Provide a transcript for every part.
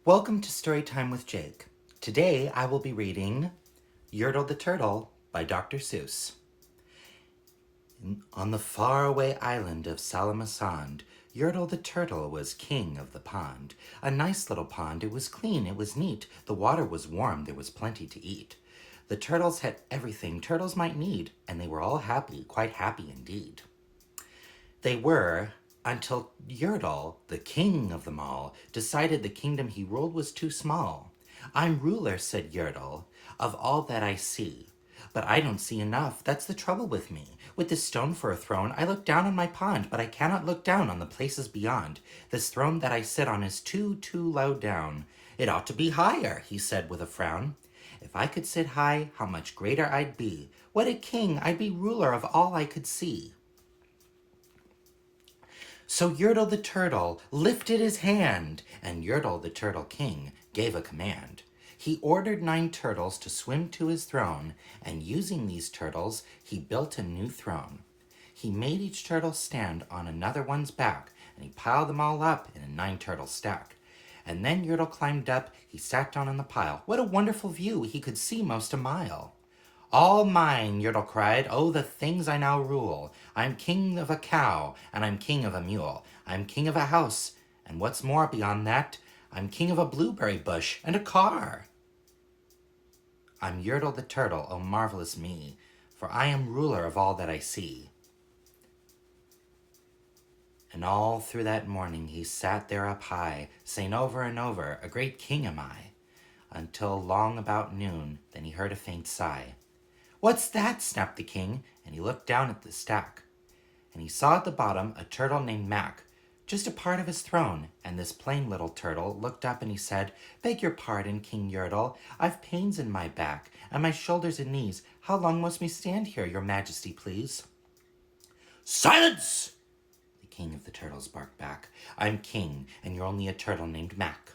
Welcome to Storytime with Jake. Today I will be reading Yertle the Turtle by Dr. Seuss. On the faraway island of Salamasand, Yertle the Turtle was king of the pond. A nice little pond, it was clean, it was neat. The water was warm, there was plenty to eat. The turtles had everything turtles might need, and they were all happy, quite happy indeed. They were, until Yertle, the king of them all, decided the kingdom he ruled was too small. "I'm ruler," said Yertle, "of all that I see. But I don't see enough, that's the trouble with me. With this stone for a throne, I look down on my pond, but I cannot look down on the places beyond. This throne that I sit on is too low down. It ought to be higher," he said with a frown. "If I could sit high, how much greater I'd be. What a king, I'd be ruler of all I could see." So Yertle the Turtle lifted his hand, and Yertle the Turtle King gave a command. He ordered 9 turtles to swim to his throne, and using these turtles, he built a new throne. He made each turtle stand on another one's back, and he piled them all up in a 9-turtle stack. And then Yertle climbed up, he sat down on the pile. What a wonderful view, he could see most a mile. "All mine," Yertle cried, "oh, the things I now rule. I'm king of a cow, and I'm king of a mule. I'm king of a house, and what's more beyond that, I'm king of a blueberry bush and a car. I'm Yertle the Turtle, oh marvelous me, for I am ruler of all that I see." And all through that morning he sat there up high, saying over and over, "A great king am I," until long about noon, then he heard a faint sigh. "What's that?" snapped the king, and he looked down at the stack. And he saw at the bottom a turtle named Mac, just a part of his throne, and this plain little turtle looked up and he said, "Beg your pardon, King Yertle, I've pains in my back, and my shoulders and knees. How long must we stand here, your majesty, please?" "Silence!" the king of the turtles barked back. "I'm king, and you're only a turtle named Mac.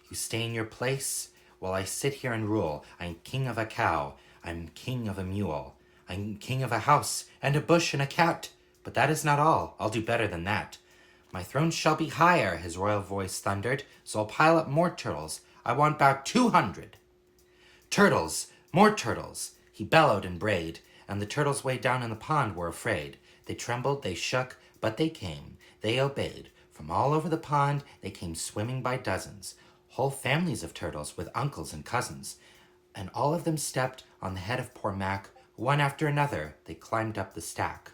You stay in your place while I sit here and rule. I'm king of a cow, I'm king of a mule. I'm king of a house and a bush and a cat. But that is not all. I'll do better than that. My throne shall be higher," his royal voice thundered, "so I'll pile up more turtles. I want about 200. Turtles, more turtles," he bellowed and brayed, and the turtles way down in the pond were afraid. They trembled, they shook, but they came. They obeyed. From all over the pond they came swimming by dozens. Whole families of turtles with uncles and cousins. And all of them stepped on the head of poor Mac. One after another, they climbed up the stack.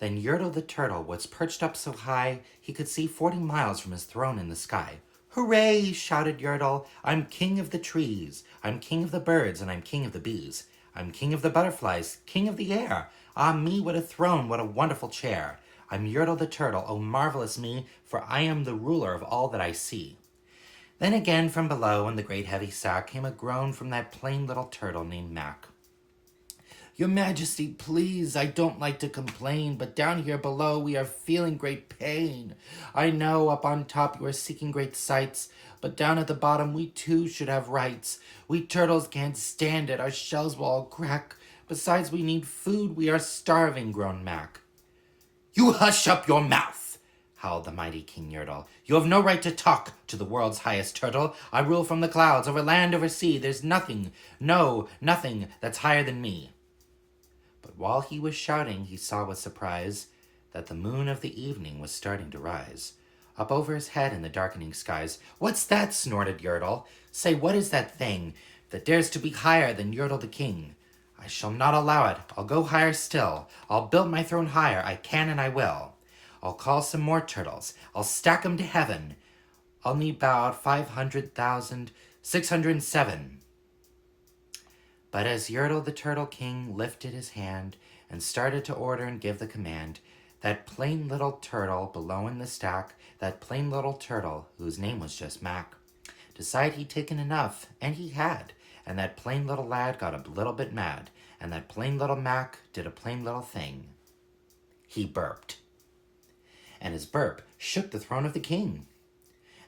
Then Yertle the Turtle was perched up so high he could see 40 miles from his throne in the sky. "Hooray!" shouted Yertle. "I'm king of the trees. I'm king of the birds, and I'm king of the bees. I'm king of the butterflies, king of the air. Ah me, what a throne, what a wonderful chair. I'm Yertle the Turtle, oh marvelous me, for I am the ruler of all that I see." Then again from below in the great heavy sack came a groan from that plain little turtle named Mac. "Your Majesty, please, I don't like to complain, but down here below we are feeling great pain. I know up on top you are seeking great sights, but down at the bottom we too should have rights. We turtles can't stand it, our shells will all crack. Besides we need food, we are starving," groaned Mac. "You hush up your mouth!" howled the mighty King Yertle. "You have no right to talk to the world's highest turtle. I rule from the clouds, over land, over sea. There's nothing, no, nothing that's higher than me." But while he was shouting, he saw with surprise that the moon of the evening was starting to rise up over his head in the darkening skies. "What's that?" snorted Yertle. "Say, what is that thing that dares to be higher than Yertle the King? I shall not allow it. I'll go higher still. I'll build my throne higher. I can and I will. I'll call some more turtles. I'll stack 'em to heaven. I'll need about 500,607. But as Yertle the Turtle King lifted his hand and started to order and give the command, that plain little turtle below in the stack, that plain little turtle, whose name was just Mac, decided he'd taken enough, and he had, and that plain little lad got a little bit mad, and that plain little Mac did a plain little thing. He burped. And his burp shook the throne of the king.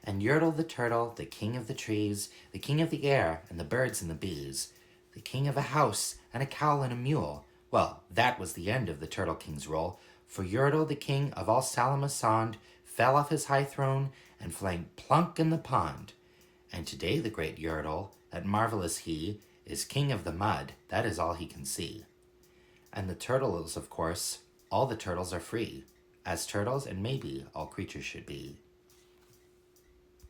And Yertle the Turtle, the king of the trees, the king of the air and the birds and the bees, the king of a house and a cow and a mule, well, that was the end of the Turtle King's role, For Yertle, the king of all Salamasond, fell off his high throne and flang plunk in the pond. And today the great Yertle, that marvelous he, is king of the mud, that is all he can see. And the turtles, of course, all the turtles are free, as turtles and maybe all creatures should be.